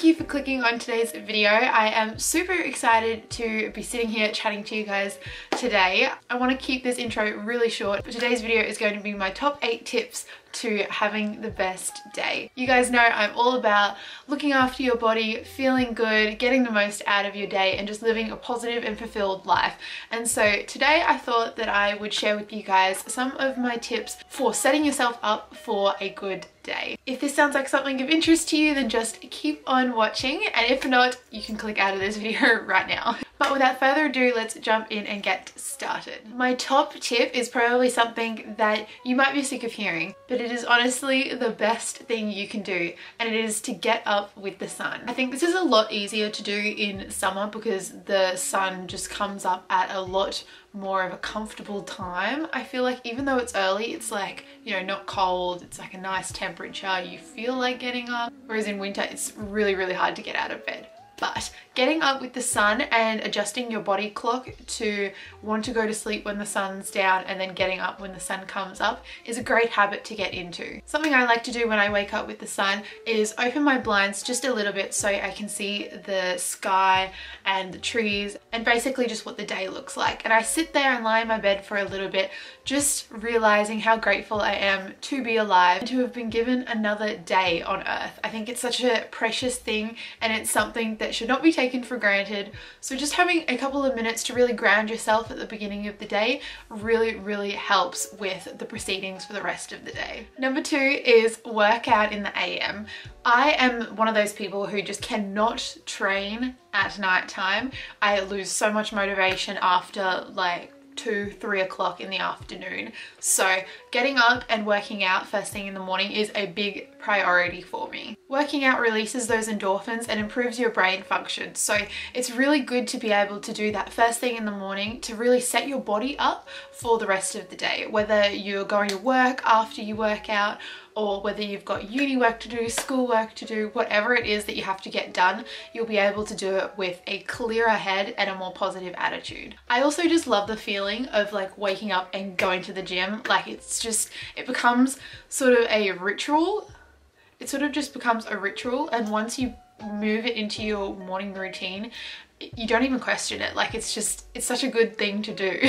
you for clicking on today's video. I am super excited to be sitting here chatting to you guys today. I want to keep this intro really short, but today's video is going to be my top 8 tips to having the best day. You guys know I'm all about looking after your body, feeling good, getting the most out of your day, and just living a positive and fulfilled life. And so today I thought that I would share with you guys some of my tips for setting yourself up for a good day. If this sounds like something of interest to you, then just keep on watching, and if not, you can click out of this video right now. But without further ado, let's jump in and get started. My top tip is probably something that you might be sick of hearing, but it is honestly the best thing you can do, and it is to get up with the sun. I think this is a lot easier to do in summer because the sun just comes up at a lot more of a comfortable time. I feel like even though it's early, it's like, you know, not cold, it's like a nice temperature, you feel like getting up, whereas in winter it's really hard to get out of bed. But getting up with the sun and adjusting your body clock to want to go to sleep when the sun's down and then getting up when the sun comes up is a great habit to get into. Something I like to do when I wake up with the sun is open my blinds just a little bit so I can see the sky and the trees and basically just what the day looks like. And I sit there and lie in my bed for a little bit, just realizing how grateful I am to be alive and to have been given another day on earth. I think it's such a precious thing, and it's something that should not be taken for granted. So just having a couple of minutes to really ground yourself at the beginning of the day really helps with the proceedings for the rest of the day. Number 2 is work out in the AM. I am one of those people who just cannot train at night time. I lose so much motivation after like 2-3 o'clock in the afternoon. So getting up and working out first thing in the morning is a big priority for me. Working out releases those endorphins and improves your brain function. So it's really good to be able to do that first thing in the morning to really set your body up for the rest of the day. Whether you're going to work after you work out, or whether you've got uni work to do, school work to do, whatever it is that you have to get done, you'll be able to do it with a clearer head and a more positive attitude. I also just love the feeling of like waking up and going to the gym. Like it becomes sort of a ritual. It sort of just becomes a ritual, and once you move it into your morning routine, you don't even question it. Like it's such a good thing to do.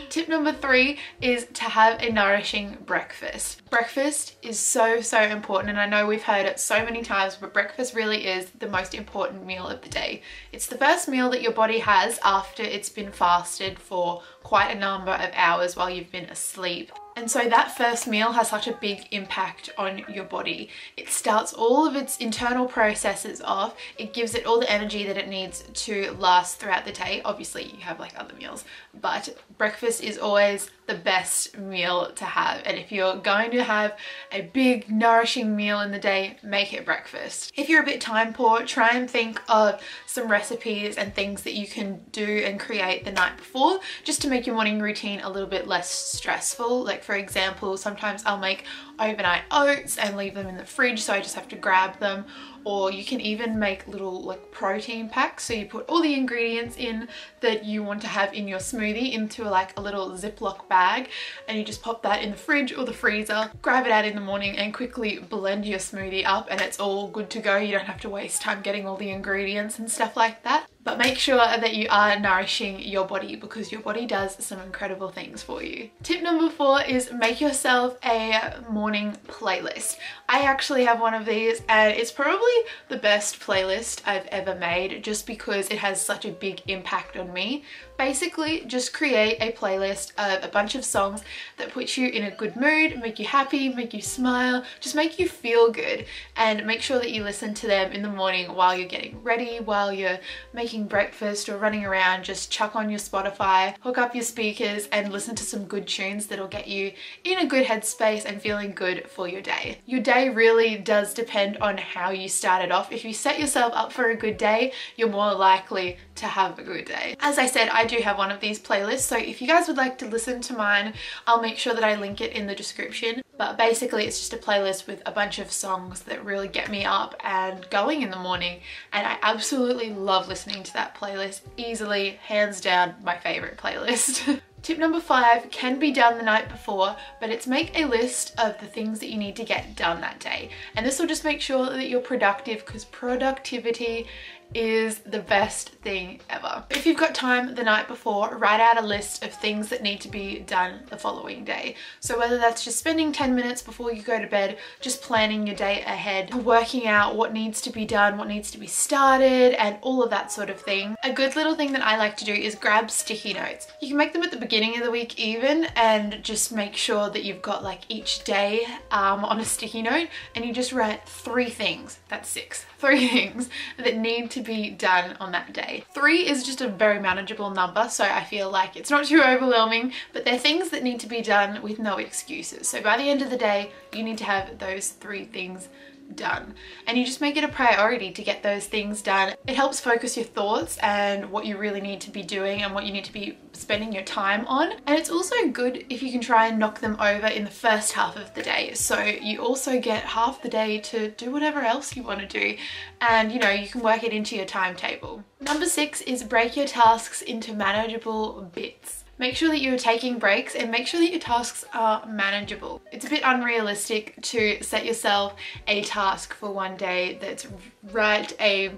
Tip number 3 is to have a nourishing breakfast. Breakfast is so important, and I know we've heard it so many times, but breakfast really is the most important meal of the day. It's the first meal that your body has after it's been fasted for quite a number of hours while you've been asleep. And so that first meal has such a big impact on your body. It starts all of its internal processes off. It gives it all the energy that it needs to last throughout the day. Obviously you have like other meals, but breakfast is always the best meal to have. And if you're going to have a big nourishing meal in the day, make it breakfast. If you're a bit time poor, try and think of some recipes and things that you can do and create the night before, just to make your morning routine a little bit less stressful. Like for example, sometimes I'll make overnight oats and leave them in the fridge, so I just have to grab them. Or you can even make little like protein packs, so you put all the ingredients in that you want to have in your smoothie into like a little Ziploc bag, and you just pop that in the fridge or the freezer, grab it out in the morning and quickly blend your smoothie up, and it's all good to go. You don't have to waste time getting all the ingredients and stuff like that. But make sure that you are nourishing your body, because your body does some incredible things for you. Tip number 4 is make yourself a morning playlist. I actually have one of these, and it's probably the best playlist I've ever made, just because it has such a big impact on me. Basically, just create a playlist of a bunch of songs that put you in a good mood, make you happy, make you smile, just make you feel good, and make sure that you listen to them in the morning while you're getting ready, while you're making breakfast or running around. Just chuck on your Spotify, hook up your speakers and listen to some good tunes that'll get you in a good headspace and feeling good for your day. Your day really does depend on how you started off. If you set yourself up for a good day, you're more likely to have a good day. As I said, I do have one of these playlists, so if you guys would like to listen to mine, I'll make sure that I link it in the description. But basically it's just a playlist with a bunch of songs that really get me up and going in the morning, and I absolutely love listening to that playlist. Easily, hands down, my favorite playlist. Tip number 5 can be done the night before, but it's make a list of the things that you need to get done that day. And this will just make sure that you're productive, because productivity is the best thing ever. If you've got time the night before, write out a list of things that need to be done the following day. So whether that's just spending 10 minutes before you go to bed, just planning your day ahead, working out what needs to be done, what needs to be started, and all of that sort of thing. A good little thing that I like to do is grab sticky notes. You can make them at the beginning of the week even, and just make sure that you've got like each day on a sticky note, and you just write 3 things. That's 6. 3 things that need to be done on that day. 3 is just a very manageable number, so I feel like it's not too overwhelming, but they're things that need to be done with no excuses. So by the end of the day, you need to have those 3 things done, and you just make it a priority to get those things done. It helps focus your thoughts and what you really need to be doing and what you need to be spending your time on. And it's also good if you can try and knock them over in the first half of the day, so you also get half the day to do whatever else you want to do, and you know, you can work it into your timetable. Number 6 is break your tasks into manageable bits. Make sure that you're taking breaks, and make sure that your tasks are manageable. It's a bit unrealistic to set yourself a task for one day that's write a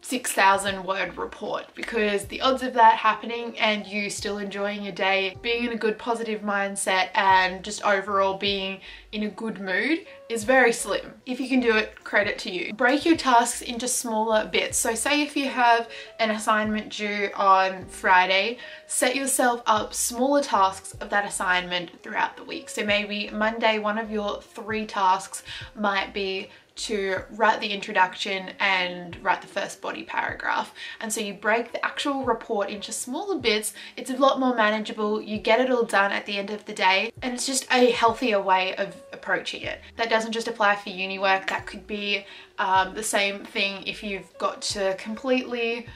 6,000 word report, because the odds of that happening and you still enjoying your day, being in a good positive mindset, and just overall being in a good mood is very slim. If you can do it, credit to you. Break your tasks into smaller bits. So say if you have an assignment due on Friday, set yourself up smaller tasks of that assignment throughout the week. So maybe Monday, one of your 3 tasks might be to write the introduction and write the first body paragraph. And so you break the actual report into smaller bits. It's a lot more manageable. You get it all done at the end of the day, and it's just a healthier way of approaching it. That doesn't just apply for uni work. That could be the same thing if you've got to completely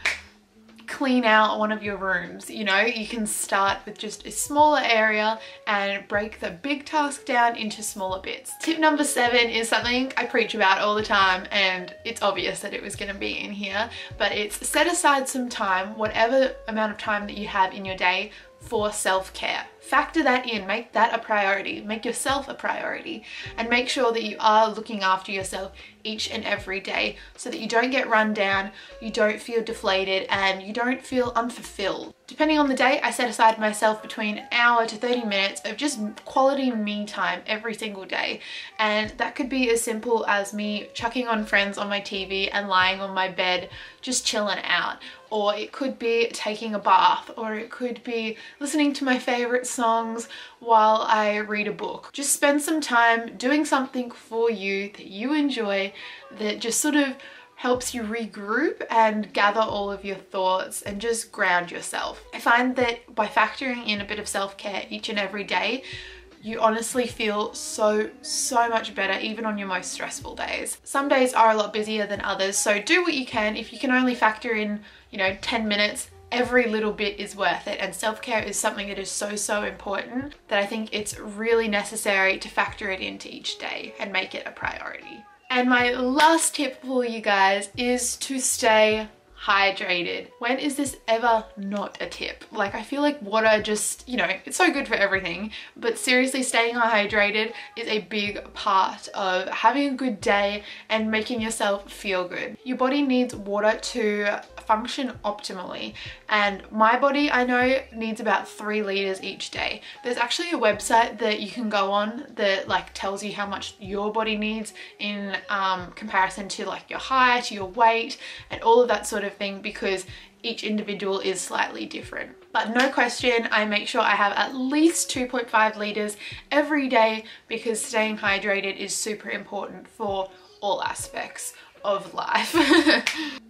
clean out one of your rooms. You know, you can start with just a smaller area and break the big task down into smaller bits. Tip number 7 is something I preach about all the time, and it's obvious that it was going to be in here, but it's set aside some time, whatever amount of time that you have in your day, for self-care. Factor that in, make that a priority, make yourself a priority, and make sure that you are looking after yourself each and every day so that you don't get run down, you don't feel deflated, and you don't feel unfulfilled. Depending on the day, I set aside myself between an hour to 30 minutes of just quality me time every single day. And that could be as simple as me chucking on Friends on my TV and lying on my bed just chilling out. Or it could be taking a bath, or it could be listening to my favorite songs while I read a book. Just spend some time doing something for you that you enjoy, that just sort of helps you regroup and gather all of your thoughts and just ground yourself. I find that by factoring in a bit of self-care each and every day, you honestly feel so much better even on your most stressful days. Some days are a lot busier than others, so do what you can. If you can only factor in, you know, 10 minutes, every little bit is worth it, and self-care is something that is so important that I think it's really necessary to factor it into each day and make it a priority. And my last tip for you guys is to stay hydrated. When is this ever not a tip? Like, I feel like water just, you know, it's so good for everything, but seriously, staying hydrated is a big part of having a good day and making yourself feel good. Your body needs water to function optimally, and my body, I know, needs about 3 liters each day. There's actually a website that you can go on that like tells you how much your body needs in comparison to like your height, your weight, and all of that sort of thing, because each individual is slightly different. But no question, I make sure I have at least 2.5 liters every day, because staying hydrated is super important for all aspects of life.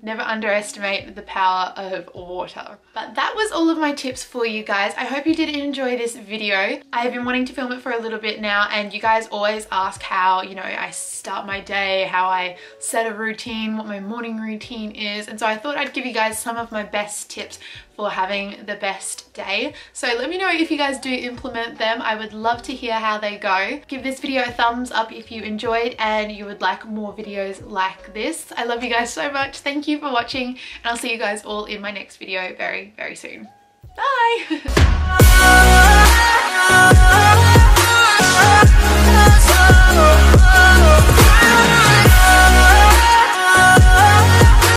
Never underestimate the power of water. But that was all of my tips for you guys. I hope you did enjoy this video. I have been wanting to film it for a little bit now, and you guys always ask how, you know, I start my day, how I set a routine, what my morning routine is, and so I thought I'd give you guys some of my best tips for having the best day. So let me know if you guys do implement them. I would love to hear how they go. Give this video a thumbs up if you enjoyed and you would like more videos like this. I love you guys so much. Thank you for watching, and I'll see you guys all in my next video very soon. Bye! Oh,